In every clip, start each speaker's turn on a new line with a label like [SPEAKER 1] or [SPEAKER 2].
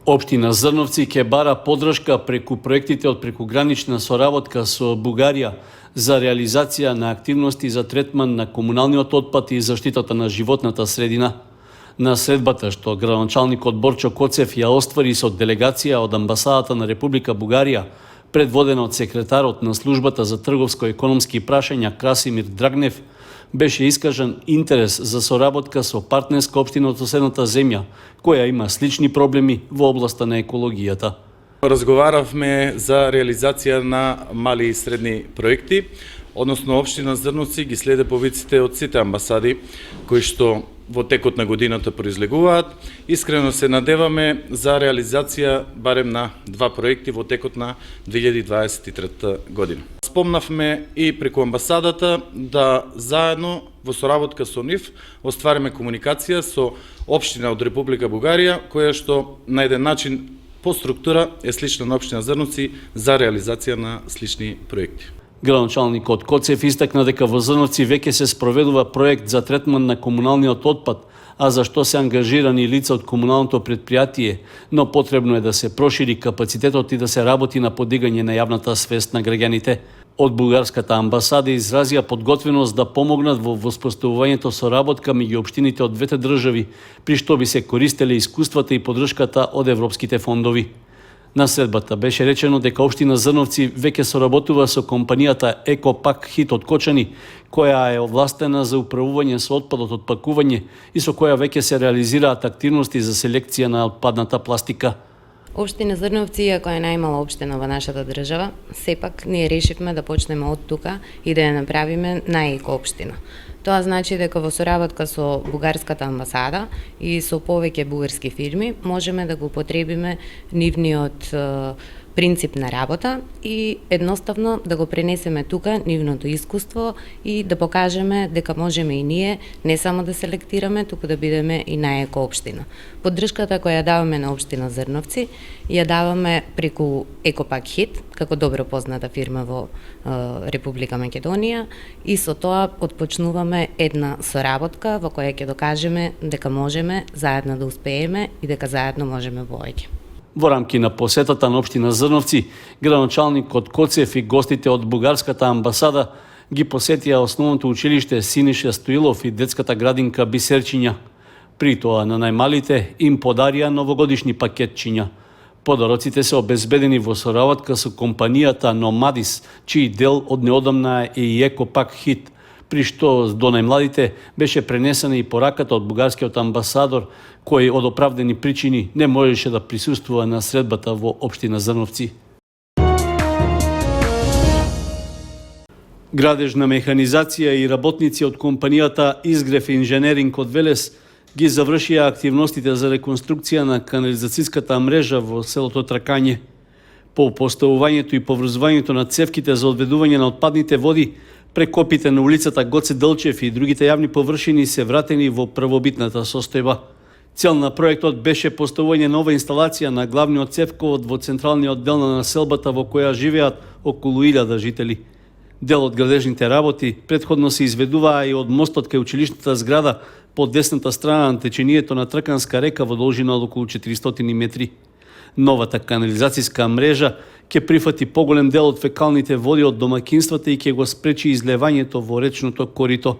[SPEAKER 1] Општина Зрновци ќе бара поддршка преку проектите од прекугранична соработка со Бугарија за реализација на активности за третман на комуналниот отпад и заштитата на животната средина. На средбата што градоначалникот Борчо Коцев ја оствари со делегација од амбасадата на Република Бугарија, предводена од секретарот на службата за трговско-економски прашања Красимир Драгнев, беше искажан интерес за соработка со партнерска општина од соседната земја, која има слични проблеми во областа на екологијата.
[SPEAKER 2] Разговаравме за реализација на мали и средни проекти, односно општина Зрновци ги следе повиците од сите амбасади кои што во текот на годината произлегуваат. Искрено се надеваме за реализација барем на 2 проекти во текот на 2023 година. Спомнавме и преку амбасадата да заедно во соработка со нив оствариме комуникација со општина од Република Бугарија, која што на еден начин по структура е слична на општина Зрновци за реализација на слични проекти.
[SPEAKER 1] Градоначалникот Коцев истакна дека во Зрновци веќе се спроведува проект за третман на комуналниот отпад, а за што се ангажирани лица од комуналното предпријатие, но потребно е да се прошири капацитетот и да се работи на подигање на јавната свест на граѓаните. Од бугарската амбасада изразија подготвеност да помогнат во воспоставувањето соработка меѓу општините од двете држави, при што би се користеле искуствата и поддршката од европските фондови. На средбата беше речено дека општина Зрновци веќе соработува со компанијата Екопак Хит од Кочани, која е овластена за управување со отпадот од пакување и со која веќе се реализираат активности за селекција на отпадната пластика.
[SPEAKER 3] Општина Зрновци, иако е најмала општина во нашата држава, сепак ние решивме да почнеме од тука и да ја направиме најеко општина. Тоа значи дека во соработка со бугарската амбасада и со повеќе бугарски фирми можеме да го употребиме нивниот принцип на работа и едноставно да го пренесеме тука нивното искуство и да покажеме дека можеме и ние не само да селектираме, туку да бидеме и најеко општина. Поддршката која ја даваме на општина Зрновци ја даваме преку Екопак Хит, како добро позната фирма во Република Македонија, и со тоа отпочнуваме една соработка во која ќе докажеме дека можеме заедно да успееме и дека заедно можеме повеќе.
[SPEAKER 1] Во рамки на посетата на општина Зрновци, градоначалникот Коцев и гостите од бугарската амбасада ги посетија основното училиште Синиша Стоилов и детската градинка Бисерчиња. При тоа на најмалите им подарија новогодишни пакетчиња. Подароците се обезбедени во соработка со компанијата Номадис, чиј дел од неодамна е и Екопак Хит, при што до најмладите беше пренесена и пораката од бугарскиот амбасадор, кој од оправдани причини не можеше да присуствува на средбата во општина Зрновци. Градежна механизација и работници од компанијата Изгрев инженеринг од Велес ги завршија активностите за реконструкција на канализацијската мрежа во селото Тракање. По поставувањето и поврзувањето на цевките за одведување на отпадните води, прекопите на улицата Гоце Делчев и другите јавни површини се вратени во првобитната состојба. Цел на проектот беше поставување нова инсталација на главниот цевковод во централниот дел на населбата во која живеат околу 1000 жители. Дел од градежните работи претходно се изведуваа и од мостот кај училишната зграда по десната страна на течението на Трканска река во должина од околу 400 метри. Новата канализацијска мрежа ќе прифати поголем дел од фекалните води од домакинствата и ќе го спречи излевањето во речното корито.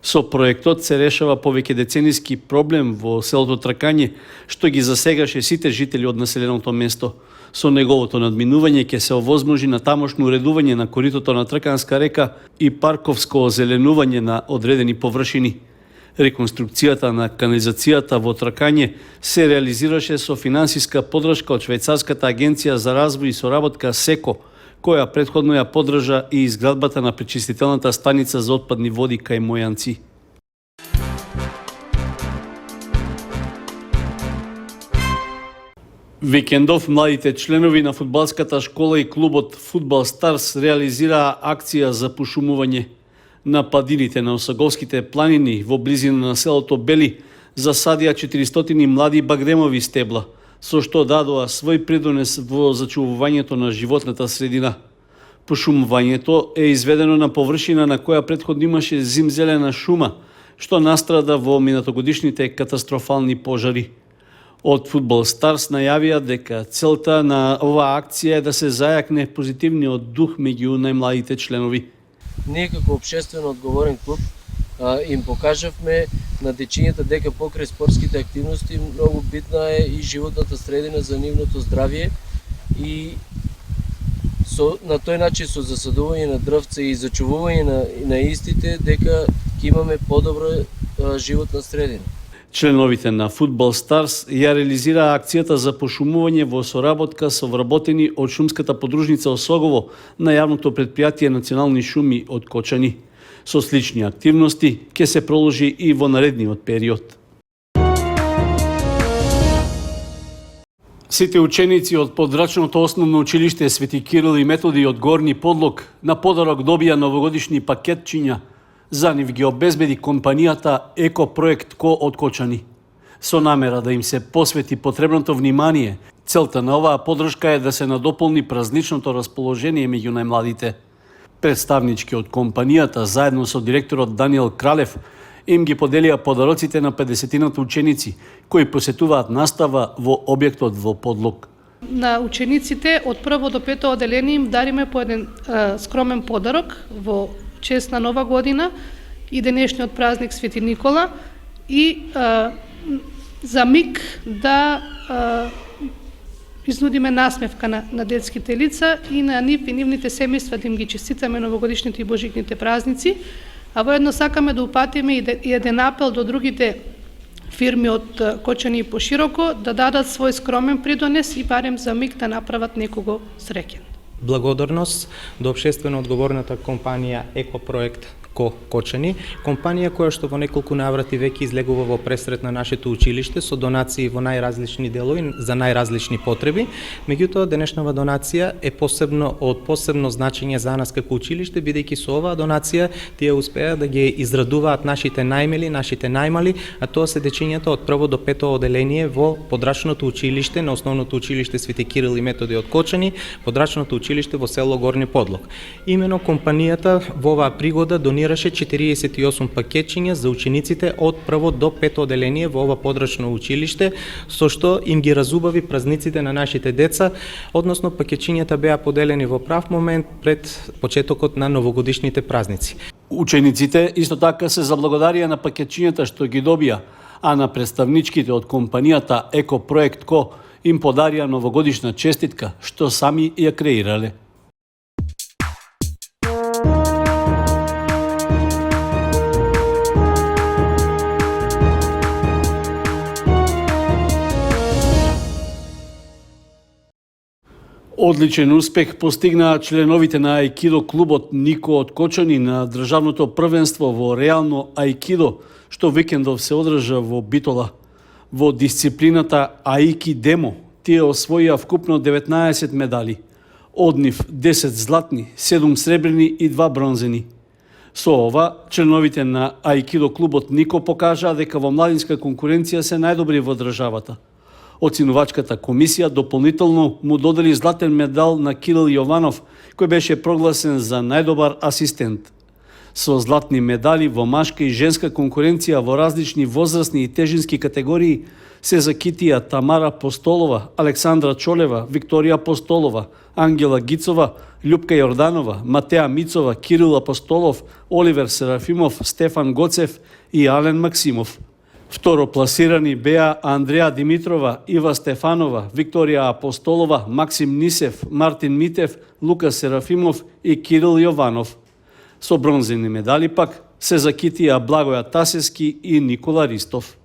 [SPEAKER 1] Со проектот се решава повеќе децениски проблем во селото Тракање, што ги засегаше сите жители од населеното место. Со неговото надминување ќе се овозможи на тамошно уредување на коритото на Трканска река и парковско озеленување на одредени површини. Реконструкцијата на канализацијата во Тракање се реализираше со финансиска поддршка од Швајцарската агенција за развој и соработка СЕКО, која претходно ја поддржа и изградбата на пречистителната станица за отпадни води кај Мојанци. Викендов младите членови на фудбалската школа и клубот Фудбал Старс реализираа акција за пошумување. На падините на Осаговските планини во близина на селото Бели засадија 400 млади багремови стебла, со што дадоа свој придонес во зачувувањето на животната средина. Пошумувањето е изведено на површина на која претходно имаше зимзелена шума, што настрада во минатогодишните катастрофални пожари. Од Фудбал Старс најавија дека целта на оваа акција е да се зајакне позитивниот дух меѓу најмладите членови.
[SPEAKER 4] Ние како општествено одговорен клуб им покажавме на дечињата дека покрај спортските активности многу битна е и животната средина за нивното здравје и на тој начин со засадување на дрвца и зачувување на истите дека ќе имаме подобра животна средина.
[SPEAKER 1] Членовите на Фудбал Старс ја реализираа акцијата за пошумување во соработка со вработени од шумската подружница Осогово на јавното претпријатие Национални шуми од Кочани. Со слични активности ќе се проложи и во наредниот период. Сите ученици од подрачното основно училиште Свети Кирил и Методи од Горни Подлог на подарок добија новогодишни пакетчиња. За нив ги обезбеди компанијата Еко-проект Ко од Кочани. Со намера да им се посвети потребното внимание, целта на оваа подршка е да се надополни празничното расположение меѓу најмладите. Представнички од компанијата, заедно со директорот Даниел Кралев, им ги поделија подароците на 50-тината ученици, кои посетуваат настава во објектот во Подлог.
[SPEAKER 5] На учениците од прво до пето оделение им дариме по еден скромен подарок во чест на Нова година и денешниот празник Свети Никола и за миг да изнудиме насмевка на детските лица и на нив и нивните семејства да им ги честитаме новогодишните и божикните празници, а воедно сакаме да упатиме и еден апел до другите фирми од Кочани и пошироко да дадат свој скромен придонес и барем за миг да направат некого среќен.
[SPEAKER 6] Благодарност до општествено одговорната компанија Еко-проект Ко Кочани, компанија која што во неколку наврати веќе излегува во пресрет на нашето училиште со донации во најразлични делови за најразлични потреби. Меѓутоа, денешнава донација е од посебно значење за нас како училиште, бидејќи со оваа донација тие успеа да ги израдуваат нашите најмили, нашите најмали, а тоа се дечињата од прво до пето оделение во подрачното училиште на основното училиште Свети Кирил и Методи од Кочани, подрачното училиште во село Горни Подлог. Имено компанијата во оваа пригода донираше 48 пакетчиња за учениците од прво до пето оделение во ова подрачно училиште, со што им ги разубави празниците на нашите деца, односно пакетчињата беа поделени во прав момент пред почетокот на новогодишните празници.
[SPEAKER 1] Учениците исто така се заблагодарија на пакетчињата што ги добија, а на представничките од компанијата Еко-проект Ко им подарија новогодишна честитка што сами ја креирале. Одличен успех постигнаа членовите на Аикидо клубот Нико од Кочани на државното првенство во реално Аикидо, што викендов се одржа во Битола. Во дисциплината Аики Демо тие освоија вкупно 19 медали. Од нив 10 златни, 7 сребрени и 2 бронзени. Со ова, членовите на Аикидо клубот Нико покажаа дека во младинска конкуренција се најдобри во државата. Оценувачката комисија дополнително му додели златен медал на Кирил Јованов, кој беше прогласен за најдобар асистент. Со златни медали во машка и женска конкуренција во различни возрастни и тежински категории се закитија Тамара Постолова, Александра Чолева, Викторија Постолова, Ангела Гицова, Љупка Јорданова, Матеа Мицова, Кирил Апостолов, Оливер Серафимов, Стефан Гоцев и Ален Максимов. Второ пласирани беа Андреа Димитрова, Ива Стефанова, Викторија Апостолова, Максим Нисев, Мартин Митев, Лука Серафимов и Кирил Јованов. Со бронзени медали пак се закитија Благоја Тасески и Никола Ристов.